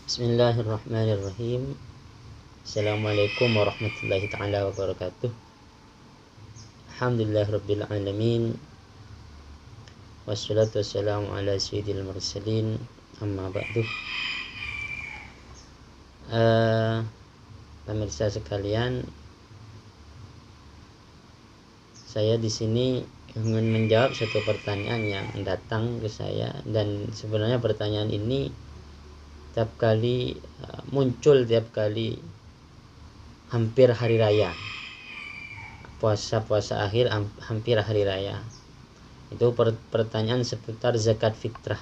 Bismillahirrahmanirrahim. Assalamualaikum warahmatullahi ta'ala wabarakatuh. Alhamdulillahirabbil alamin. Wassalatu wassalamu ala sayyidil mursalin. Amma ba'du. Pemirsa sekalian, saya di sini ingin menjawab satu pertanyaan yang datang ke saya, dan sebenarnya pertanyaan ini tiap kali muncul tiap kali hampir hari raya, puasa akhir hampir hari raya. Itu pertanyaan seputar zakat fitrah.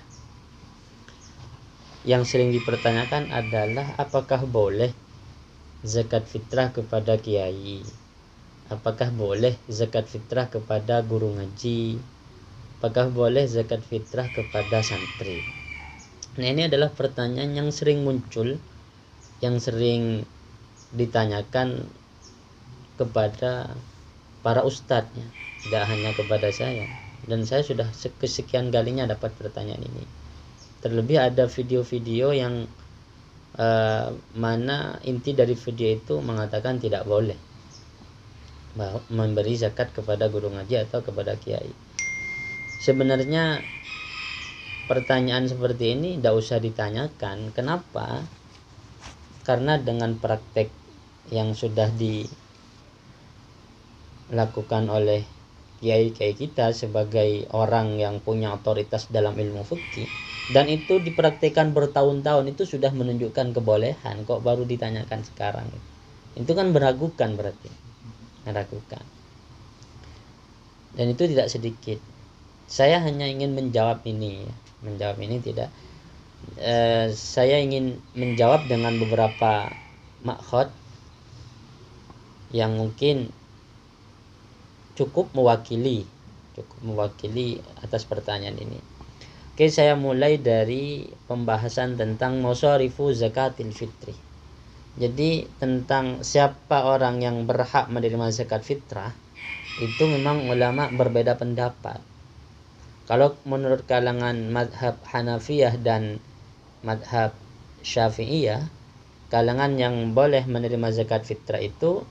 Yang sering dipertanyakan adalah apakah boleh zakat fitrah kepada kiai, apakah boleh zakat fitrah kepada guru ngaji, apakah boleh zakat fitrah kepada santri. Nah, ini adalah pertanyaan yang sering muncul, yang sering ditanyakan kepada para ustadznya, tidak hanya kepada saya. Dan saya sudah kesekian kalinya dapat pertanyaan ini. Terlebih ada video-video yang mana inti dari video itu mengatakan tidak boleh memberi zakat kepada guru ngaji atau kepada kiai. Sebenarnya pertanyaan seperti ini tidak usah ditanyakan. Kenapa? Karena dengan praktek yang sudah dilakukan oleh kiai-kiai kita sebagai orang yang punya otoritas dalam ilmu fikih, dan itu dipraktikkan bertahun-tahun, itu sudah menunjukkan kebolehan. Kok baru ditanyakan sekarang? Itu kan meragukan, berarti meragukan. Dan itu tidak sedikit. Saya hanya ingin menjawab ini tidak. Saya ingin menjawab dengan beberapa makhot yang mungkin cukup mewakili atas pertanyaan ini. Oke, saya mulai dari pembahasan tentang masarifu zakatil fitri. Jadi tentang siapa orang yang berhak menerima zakat fitrah, itu memang ulama berbeda pendapat. Kalau menurut kalangan madhab Hanafiyah dan madhab Syafi'iyah, kalangan yang boleh menerima zakat fitrah itu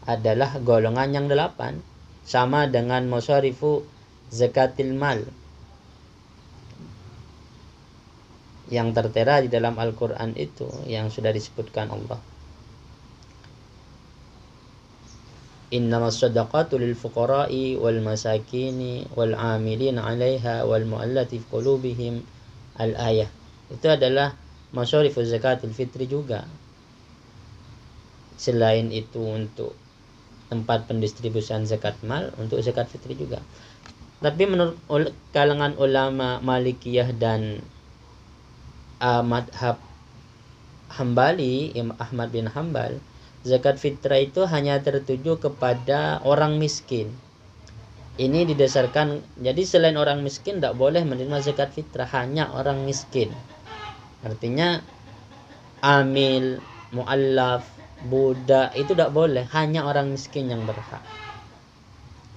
adalah golongan yang 8, sama dengan masarifu zakatil mal yang tertera di dalam Al-Quran itu, yang sudah disebutkan Allah. Innamas shadaqatu lil fuqara'i wal masakini wal 'amilin 'alaiha wal mu'allati qulubihim al-ayah. Itu adalah masyarifu zakatul fitri juga. Selain itu untuk tempat pendistribusian zakat mal, untuk zakat fitri juga. Tapi menurut kalangan ulama Malikiyah dan madhab Hambali, Imam Ahmad bin Hambal, zakat fitrah itu hanya tertuju kepada orang miskin. Ini didasarkan, jadi selain orang miskin tidak boleh menerima zakat fitrah, hanya orang miskin. Artinya amil, mu'allaf, budak itu tidak boleh, hanya orang miskin yang berhak.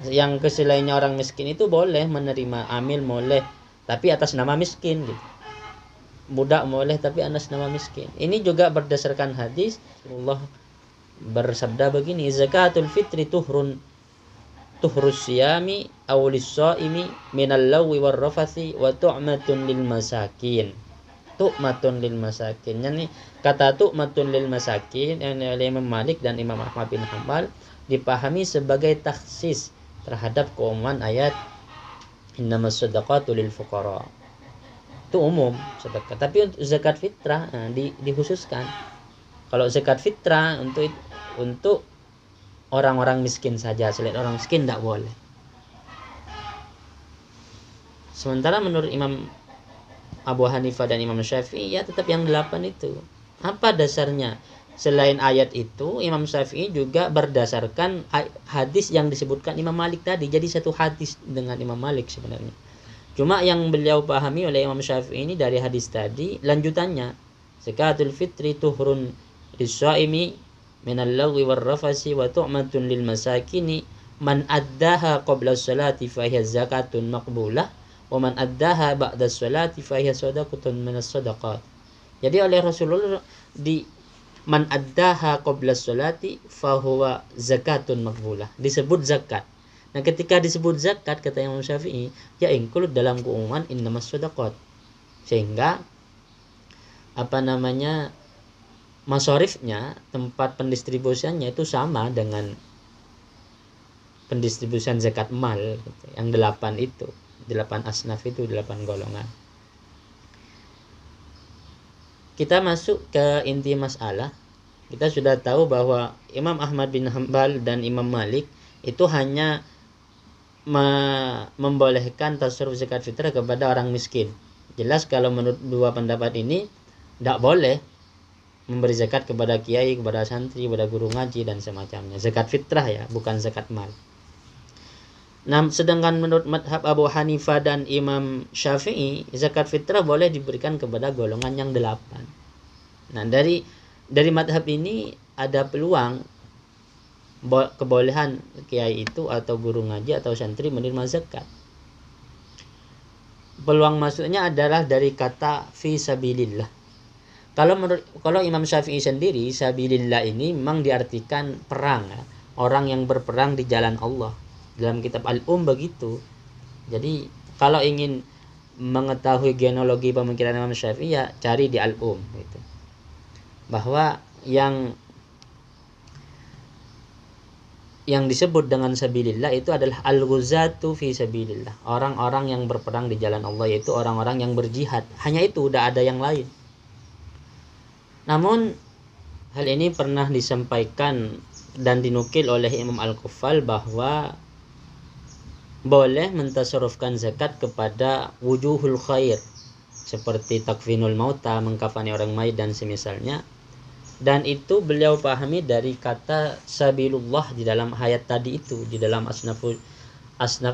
Yang keselainnya orang miskin itu boleh menerima, amil boleh tapi atas nama miskin gitu. Budak boleh tapi atas nama miskin. Ini juga berdasarkan hadis Allah bersabda begini, zakatul fitri tuhrus siyami aw lis-shaimi minal lagwi war rafathi wa tu'matun lil masakin. Tu'matun lil masakin. Yani kata tu'matun lil masakin yang oleh Imam Malik dan Imam Ahmad bin Hanbal dipahami sebagai takhsis terhadap keumuman ayat innamas shadaqatu lil fuqara. Itu umum sedekah. Tapi untuk zakat fitrah dikhususkan. Kalau zakat fitrah untuk orang-orang miskin saja, selain orang miskin tidak boleh. Sementara menurut Imam Abu Hanifah dan Imam Syafi'i, ya tetap yang 8 itu. Apa dasarnya? Selain ayat itu, Imam Syafi'i juga berdasarkan hadis yang disebutkan Imam Malik tadi. Jadi satu hadis dengan Imam Malik sebenarnya. Cuma yang beliau pahami oleh Imam Syafi'i ini dari hadis tadi, lanjutannya, zakatul fitri tuhrun lis-shaimi minal lagwi war rafasi wa tu'matun lil masakini man addaha qabla sholati fa hiya zakatun maqbulah wa man addaha ba'da sholati fa hiya shadaqatun minas shadaqat. Jadi oleh Rasulullah di man addaha qabla sholati fahuwa zakatun maqbulah, disebut zakat. Nah, ketika disebut zakat kata Imam Syafi'i, ya include dalam keumuman innamas shadaqat. Sehingga masorifnya, tempat pendistribusiannya itu sama dengan pendistribusian zakat mal gitu. Yang 8 itu, 8 asnaf itu, 8 golongan. Kita masuk ke inti masalah. Kita sudah tahu bahwa Imam Ahmad bin Hanbal dan Imam Malik itu hanya membolehkan tasarruf zakat fitrah kepada orang miskin. Jelas kalau menurut dua pendapat ini tidak boleh memberi zakat kepada kiai, kepada santri, kepada guru ngaji dan semacamnya. Zakat fitrah ya, bukan zakat mal. Nah, sedangkan menurut madhab Abu Hanifah dan Imam Syafi'i, zakat fitrah boleh diberikan kepada golongan yang 8. Nah, dari madhab ini ada peluang kebolehan kiai itu atau guru ngaji atau santri menerima zakat. Peluang masuknya adalah dari kata fi sabilillah. Kalau Imam Syafi'i sendiri, sabilillah ini memang diartikan perang ya. Orang yang berperang di jalan Allah. Dalam kitab begitu. Jadi kalau ingin mengetahui genealogi pemikiran Imam Syafi'i ya cari di gitu. Bahwa yang disebut dengan sabilillah itu adalah al-ghuzatu fi sabilillah. Orang-orang yang berperang di jalan Allah, yaitu orang-orang yang berjihad. Hanya itu, tidak ada yang lain. Namun hal ini pernah disampaikan dan dinukil oleh Imam Al-Kuffal bahwa boleh mentasarrufkan zakat kepada wujuhul khair seperti takfinul mauta, mengkafani orang mayit dan semisalnya. Dan itu beliau pahami dari kata sabilullah di dalam ayat tadi itu, di dalam asnaf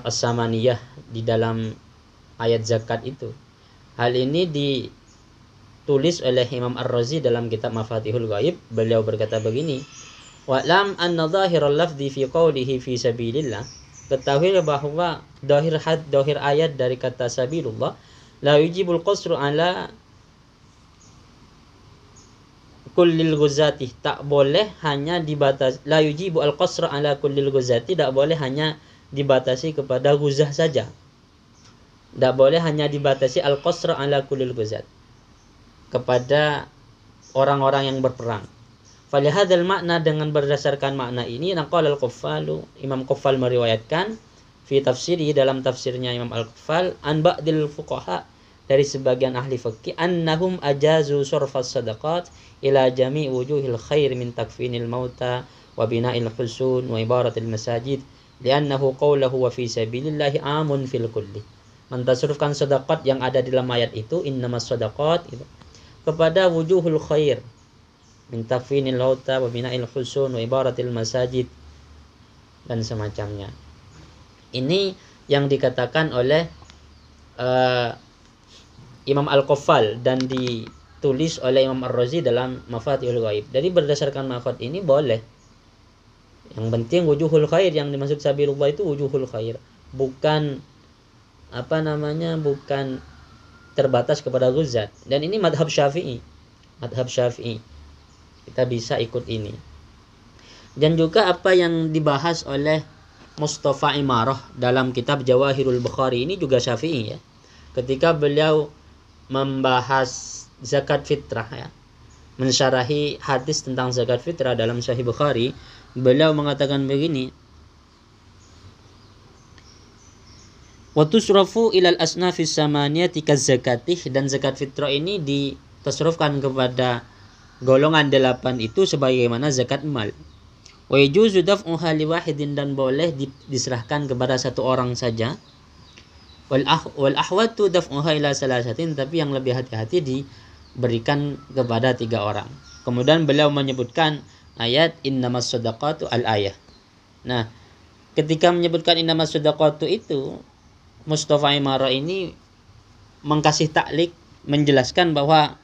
as-samaniyah, di dalam ayat zakat itu. Hal ini ditulis oleh Imam Ar-Razi dalam kitab Mafatihul Ghaib. Beliau berkata begini, wa'lam anna zahiral lafzi fi qawlihi fi sabilillah. Ketahuilah bahwa dohir ayat dari kata sabilullah la yujibul qasru ala kullil ghuzati, tak boleh hanya dibatasi, la yujibu al qasra ala kullil ghuzati, tak boleh hanya dibatasi kepada ghuzah saja, tak boleh hanya dibatasi al qasra ala kullil ghuzat, kepada orang-orang yang berperang. Falihadzal makna, dengan berdasarkan makna ini, naqal al-Quffalu, Imam Quffal meriwayatkan fi tafsiri, dalam tafsirnya Imam Al-Quffal, an ba'dil fuqaha, dari sebagian ahli fikih, annahum ajazu surfas sadaqat ila jami' wujuhil khair min takfinil mauta wa bina'il husun wa ibaratil masajid li'annahu qawluhu wa fi sabilillahi amun fil kulli. Mentasarrufkan sedekah yang ada di dalam ayat itu, innamas sadaqat, kepada wujuhul khair min takfinil mauta wa bina'il husun wa ibaratil masajid dan semacamnya. Ini yang dikatakan oleh Imam Al-Quffal dan ditulis oleh Imam Ar-Razi dalam Mafatihul Ghaib. Jadi berdasarkan mafat ini boleh. Yang penting wujuhul khair, yang dimaksud sabilullah itu wujuhul khair, bukan bukan terbatas kepada ghuzat. Dan ini madhab Syafi'i. Kita bisa ikut ini. Dan juga apa yang dibahas oleh Mustafa Imarah dalam kitab Jawahirul Bukhari ini juga Syafi'i ya. Ketika beliau membahas zakat fitrah ya, mensyarahi hadis tentang zakat fitrah dalam Sahih Bukhari, beliau mengatakan begini, wa tusrafu ilal asnafis samaniyati kazakatih, dan zakat fitrah ini ditasrufkan kepada golongan 8 itu sebagaimana zakat mal. Wa yajuzu daf'uha li wahidin, dan boleh diserahkan kepada satu orang saja. Wal ahwatu daf'uha ila salasatin, tapi yang lebih hati-hati diberikan kepada 3 orang. Kemudian beliau menyebutkan ayat innamas shadaqatu al-ayah. Nah, ketika menyebutkan innamas shadaqatu itu, Mustafa Imarah ini mengkasih taklik, menjelaskan bahwa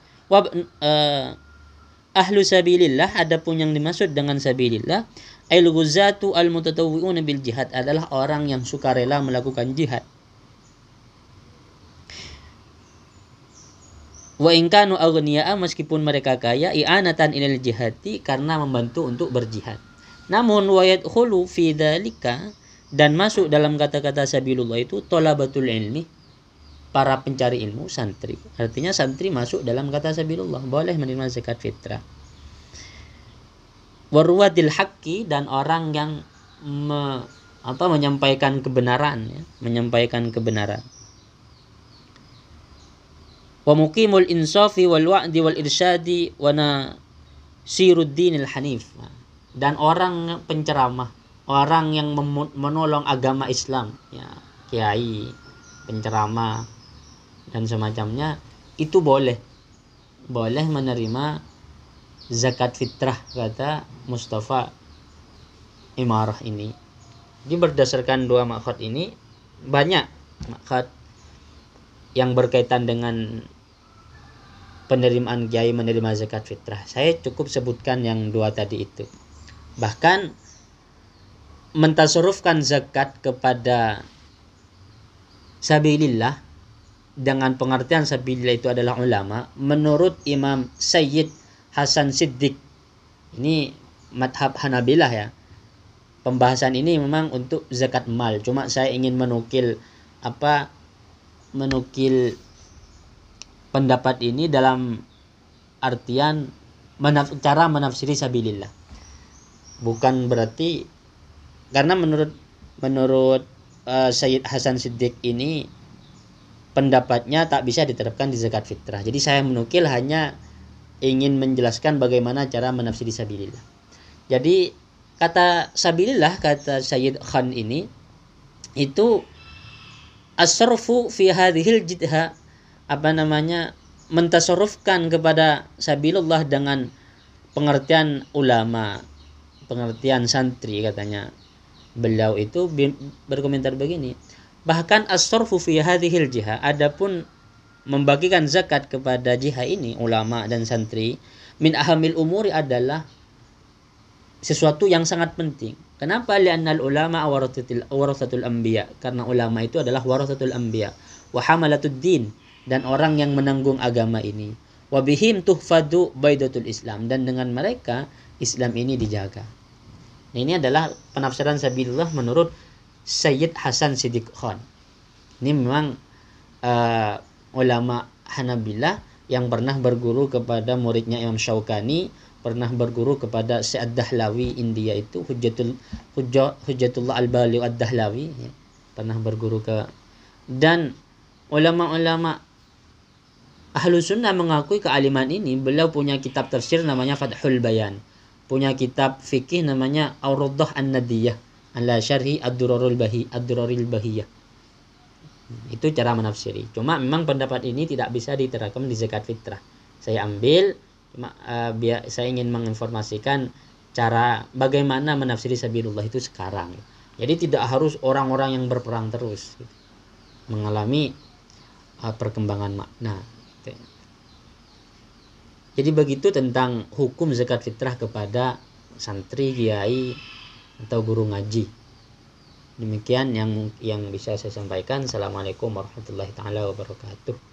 ahlu sabilillah, adapun yang dimaksud dengan sabilillah, al-ghuzatu al-mutatawwi'una bil jihad, adalah orang yang sukarela melakukan jihad. Wa in kanu aghniya'a, meskipun mereka kaya, i'anatan ilal jihati, karena membantu untuk berjihad. Namun wa yadkhulu fi dzalika, dan masuk dalam kata-kata sabilullah itu thalabatul ilmi, para pencari ilmu, santri. Artinya santri masuk dalam kata sabilullah, boleh menerima zakat fitrah. Waruwatil haqqi, dan orang yang menyampaikan kebenaran, ya, menyampaikan kebenaran. Wa muqimul insafi wal wa'di wal irsyadi wa nasiruddinil hanif, dan orang penceramah, orang yang menolong agama Islam, ya, kiai, penceramah dan semacamnya, itu boleh menerima zakat fitrah, kata Mustafa Imarah ini. Jadi berdasarkan dua maksud ini, banyak maksud yang berkaitan dengan penerimaan kiai menerima zakat fitrah. Saya cukup sebutkan yang dua tadi itu. Bahkan mentasarufkan zakat kepada sabilillah, dengan pengertian sabilillah itu adalah ulama, menurut Imam Sayyid Hasan Siddiq, ini madhab Hanabilah ya. Pembahasan ini memang untuk zakat mal, cuma saya ingin menukil pendapat ini dalam artian cara menafsiri sabilillah. Bukan berarti, karena menurut Sayyid Hasan Siddiq ini pendapatnya tak bisa diterapkan di zakat fitrah. Jadi saya menukil hanya ingin menjelaskan bagaimana cara menafsiri sabilillah. Jadi kata sabilillah, kata Sayyid Khan ini, itu as-sarfu fi hadhil jidha, mentasarufkan kepada sabilillah dengan pengertian ulama, pengertian santri. Katanya beliau itu berkomentar begini, bahkan as-sarfu fi hadhil jihah, adapun membagikan zakat kepada jihah ini, ulama dan santri, min ahamil umuri, adalah sesuatu yang sangat penting. Kenapa? Li'annal ulama warathatul anbiya, karena ulama itu adalah warathatul anbiya, wa hamalatud din, dan orang yang menanggung agama ini, wa bihim tuhfadu baidatul Islam, dan dengan mereka Islam ini dijaga. Nah, ini adalah penafsiran sabilillah menurut Sayyid Hasan Siddiq Khan. Ini memang ulama Hanabilah yang pernah berguru kepada muridnya Imam Syaukani, pernah berguru kepada Syekh Ad-Dahlawi India, itu Hujjatullah Al-Baligh Ad-Dahlawi, ya, pernah berguru ke, dan ulama-ulama Ahlu Sunnah mengakui kealiman ini. Beliau punya kitab tafsir namanya Fathul Bayan, punya kitab fikih namanya Ar-Rawdah An-Nadiyah ala syarhi Ad-Durarul Bahiyah. Itu cara menafsiri. Cuma memang pendapat ini tidak bisa diterapkan di zakat fitrah. Saya ambil, saya ingin menginformasikan cara bagaimana menafsiri sabilillah itu sekarang. Jadi tidak harus orang-orang yang berperang terus mengalami perkembangan makna. Jadi begitu tentang hukum zakat fitrah kepada santri, kiai, atau guru ngaji. Demikian yang bisa saya sampaikan. Assalamualaikum warahmatullahi taala wabarakatuh.